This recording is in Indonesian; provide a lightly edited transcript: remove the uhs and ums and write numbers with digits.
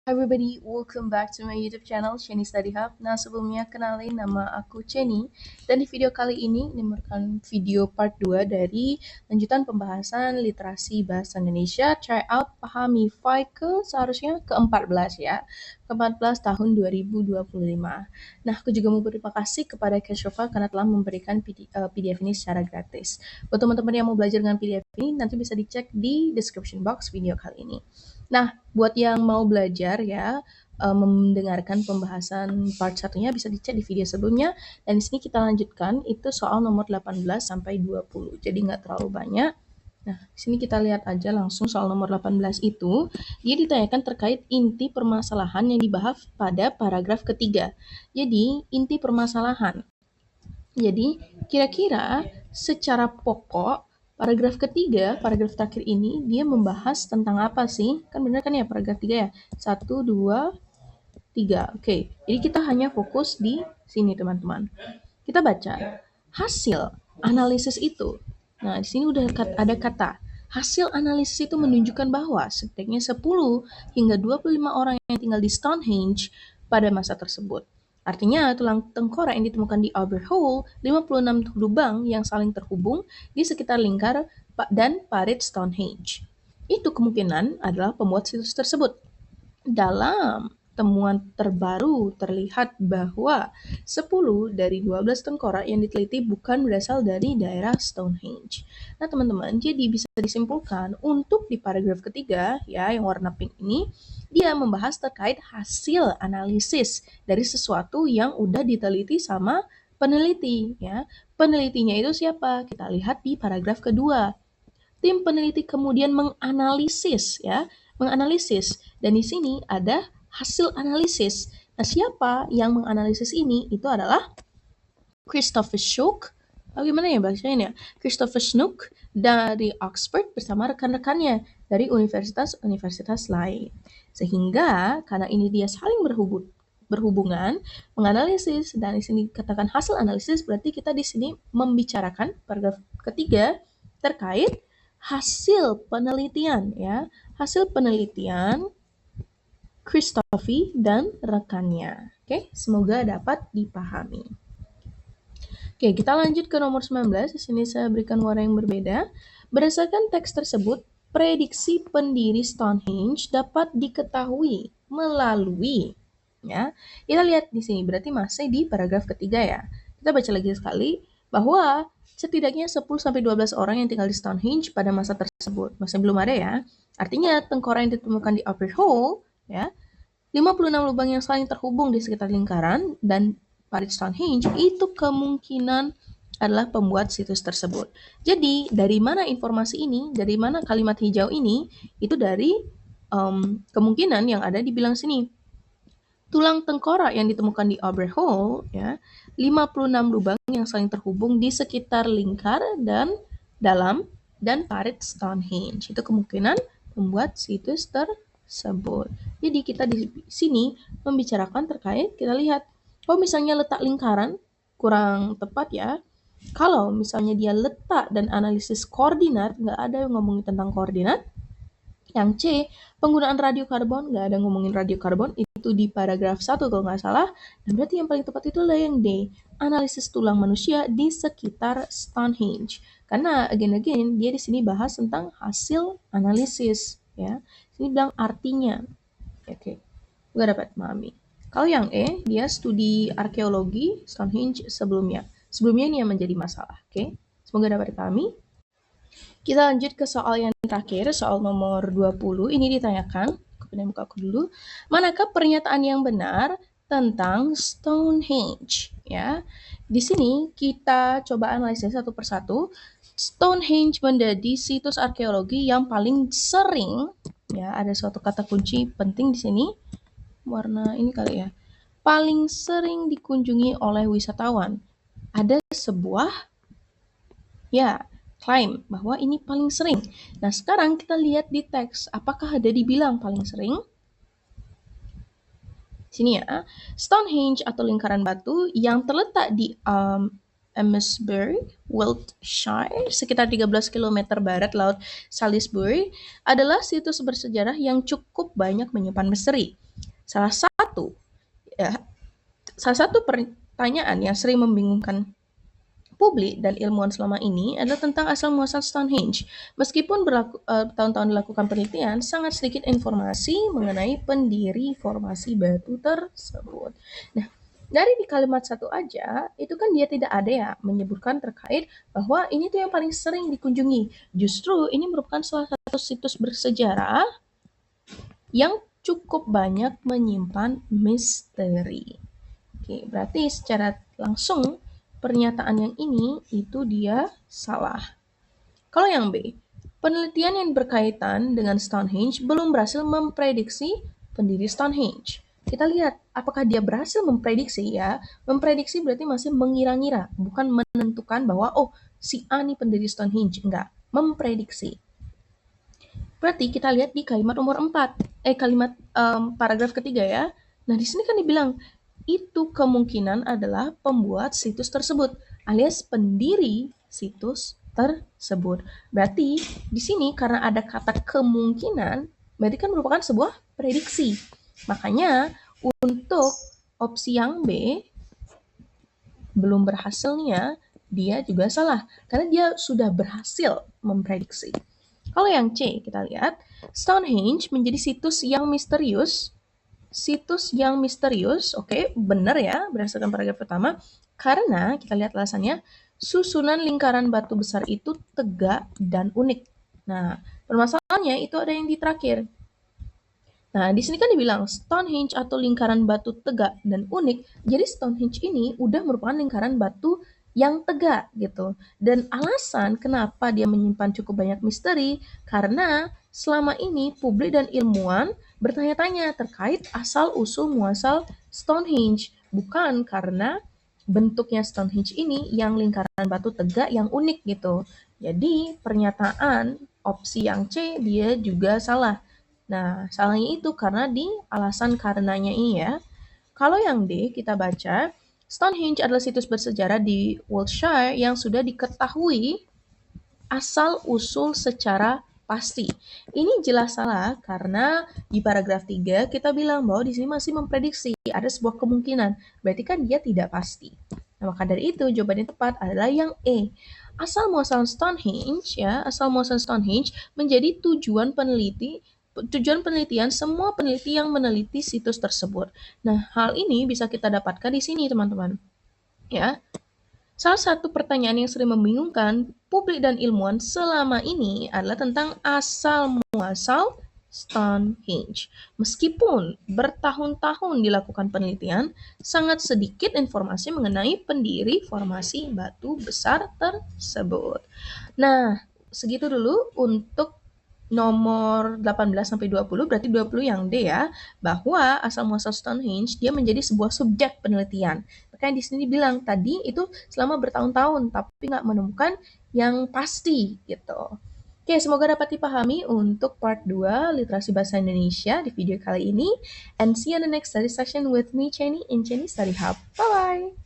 Hi everybody, welcome back to my YouTube channel Chenny Study Hub. Nah, sebelumnya kenalin nama aku Chenny, dan di video kali ini merupakan video part 2 dari lanjutan pembahasan literasi bahasa Indonesia Try Out Pahami Fight seharusnya ke-14 ya, ke-14 tahun 2025. Nah, aku juga mau berterima kasih kepada Keshova karena telah memberikan PDF ini secara gratis. Buat teman-teman yang mau belajar dengan PDF ini, nanti bisa dicek di description box video kali ini. Nah, buat yang mau belajar ya, mendengarkan pembahasan part satunya bisa dicek di video sebelumnya, dan di sini kita lanjutkan itu soal nomor 18 sampai 20. Jadi nggak terlalu banyak. Nah, di sini kita lihat aja langsung soal nomor 18 itu, dia ditanyakan terkait inti permasalahan yang dibahas pada paragraf ketiga. Jadi, inti permasalahan. Jadi, kira-kira secara pokok paragraf ketiga, paragraf terakhir ini, dia membahas tentang apa sih? Kan benar kan ya paragraf 3 ya? 1, 2, 3. Oke, jadi kita hanya fokus di sini teman-teman. Kita baca, hasil analisis itu. Nah, di sini udah ada kata, hasil analisis itu menunjukkan bahwa setidaknya 10 hingga 25 orang yang tinggal di Stonehenge pada masa tersebut. Artinya, tulang tengkorak yang ditemukan di Albert Hall, 56 lubang yang saling terhubung di sekitar lingkar dan parit Stonehenge. Itu kemungkinan adalah pembuat situs tersebut. Dalam temuan terbaru terlihat bahwa 10 dari 12 tengkorak yang diteliti bukan berasal dari daerah Stonehenge. Nah, teman-teman, jadi bisa disimpulkan untuk di paragraf ketiga ya yang warna pink ini, dia membahas terkait hasil analisis dari sesuatu yang udah diteliti sama peneliti ya. Penelitinya itu siapa? Kita lihat di paragraf kedua. Tim peneliti kemudian menganalisis ya, menganalisis, dan di sini ada hasil analisis. Nah, siapa yang menganalisis ini? Itu adalah Christopher Shook, bagaimana ya bacanya? Christopher Snook dari Oxford bersama rekan-rekannya dari universitas-universitas lain. Sehingga karena ini dia saling berhubungan, menganalisis, dan di sini katakan hasil analisis, berarti kita di sini membicarakan paragraf ketiga terkait hasil penelitian ya, hasil penelitian Christopher dan rekannya. Oke, semoga dapat dipahami. Oke, kita lanjut ke nomor 19. Di sini saya berikan warna yang berbeda. Berdasarkan teks tersebut, prediksi pendiri Stonehenge dapat diketahui melalui ya. Kita lihat di sini berarti masih di paragraf ketiga ya. Kita baca lagi sekali bahwa setidaknya 10 sampai 12 orang yang tinggal di Stonehenge pada masa tersebut. Masih belum ada ya. Artinya tengkorak yang ditemukan di Upper Hall ya, 56 lubang yang saling terhubung di sekitar lingkaran dan parit Stonehenge itu kemungkinan adalah pembuat situs tersebut. Jadi, dari mana informasi ini, dari mana kalimat hijau ini, itu dari kemungkinan yang ada di bilang sini. Tulang tengkorak yang ditemukan di Albert Hall, ya, 56 lubang yang saling terhubung di sekitar lingkar dan dalam dan parit Stonehenge. Itu kemungkinan membuat situs tersebut. Jadi kita di sini membicarakan terkait, kita lihat, kalau misalnya letak lingkaran kurang tepat ya, kalau misalnya dia letak dan analisis koordinat, nggak ada yang ngomongin tentang koordinat. Yang C, penggunaan radiokarbon, nggak ada ngomongin radiokarbon, itu di paragraf 1 kalau nggak salah. Dan berarti yang paling tepat itu adalah yang D, analisis tulang manusia di sekitar Stonehenge. Karena again dia di sini bahas tentang hasil analisis ya. Sini bilang artinya. Oke. Nggak dapat memahami. Kalau yang E, dia studi arkeologi Stonehenge sebelumnya. Sebelumnya ini yang menjadi masalah. Oke. Semoga dapat dipahami. Kita lanjut ke soal yang terakhir, soal nomor 20. Ini ditanyakan, aku pindah muka aku dulu. Manakah pernyataan yang benar tentang Stonehenge? Ya, di sini kita coba analisis satu persatu. Stonehenge menjadi situs arkeologi yang paling sering, ya, ada suatu kata kunci penting di sini. Warna ini kali ya. Paling sering dikunjungi oleh wisatawan. Ada sebuah, ya, klaim bahwa ini paling sering. Nah, sekarang kita lihat di teks, apakah ada dibilang paling sering? Sini ya, Stonehenge atau lingkaran batu yang terletak di Amesbury, Wiltshire, sekitar 13 km barat Laut Salisbury, adalah situs bersejarah yang cukup banyak menyimpan misteri. Salah satu pertanyaan yang sering membingungkan publik dan ilmuwan selama ini adalah tentang asal-muasal Stonehenge. Meskipun bertahun-tahun dilakukan penelitian, sangat sedikit informasi mengenai pendiri formasi batu tersebut. Nah, dari di kalimat satu aja, itu kan dia tidak ada ya menyebutkan terkait bahwa ini tuh yang paling sering dikunjungi. Justru ini merupakan salah satu situs bersejarah yang cukup banyak menyimpan misteri. Oke, berarti secara langsung pernyataan yang ini itu dia salah. Kalau yang B, penelitian yang berkaitan dengan Stonehenge belum berhasil memprediksi pendiri Stonehenge. Kita lihat apakah dia berhasil memprediksi ya. Memprediksi berarti masih mengira-ngira, bukan menentukan bahwa oh si A nih pendiri Stonehenge, enggak, memprediksi. Berarti kita lihat di kalimat nomor 4, paragraf ketiga ya. Nah, di sini kan dibilang itu kemungkinan adalah pembuat situs tersebut alias pendiri situs tersebut. Berarti di sini karena ada kata kemungkinan, berarti kan merupakan sebuah prediksi. Makanya untuk opsi yang B belum berhasilnya dia juga salah karena dia sudah berhasil memprediksi. Kalau yang C kita lihat Stonehenge menjadi situs yang misterius. Oke, benar ya, berdasarkan paragraf pertama. Karena, kita lihat alasannya, susunan lingkaran batu besar itu tegak dan unik. Nah, permasalahannya itu ada yang di terakhir. Nah, di sini kan dibilang Stonehenge atau lingkaran batu tegak dan unik. Jadi Stonehenge ini udah merupakan lingkaran batu yang tegak gitu. Dan alasan kenapa dia menyimpan cukup banyak misteri karena selama ini publik dan ilmuwan bertanya-tanya terkait asal-usul muasal Stonehenge, bukan karena bentuknya Stonehenge ini yang lingkaran batu tegak yang unik gitu. Jadi pernyataan opsi yang C dia juga salah. Nah, salahnya itu karena di alasan karenanya ini ya. Kalau yang D kita baca, Stonehenge adalah situs bersejarah di Wiltshire yang sudah diketahui asal-usul secara pasti. Ini jelas salah karena di paragraf 3 kita bilang bahwa di sini masih memprediksi ada sebuah kemungkinan. Berarti kan dia tidak pasti. Nah, maka dari itu jawaban yang tepat adalah yang E. Asal muasal Stonehenge menjadi tujuan penelitian semua peneliti yang meneliti situs tersebut. Nah, hal ini bisa kita dapatkan di sini, teman-teman. Ya. Salah satu pertanyaan yang sering membingungkan publik dan ilmuwan selama ini adalah tentang asal-muasal Stonehenge. Meskipun bertahun-tahun dilakukan penelitian, sangat sedikit informasi mengenai pendiri formasi batu besar tersebut. Nah, segitu dulu untuk nomor 18 sampai 20, berarti 20 yang D ya, bahwa asal-muasal Stonehenge dia menjadi sebuah subjek penelitian. Makanya di sini bilang tadi itu selama bertahun-tahun tapi nggak menemukan yang pasti gitu. Oke, semoga dapat dipahami untuk part 2 literasi bahasa Indonesia di video kali ini. And see you in the next study session with me, Chenny, in Chenny Study Hub. Bye-bye!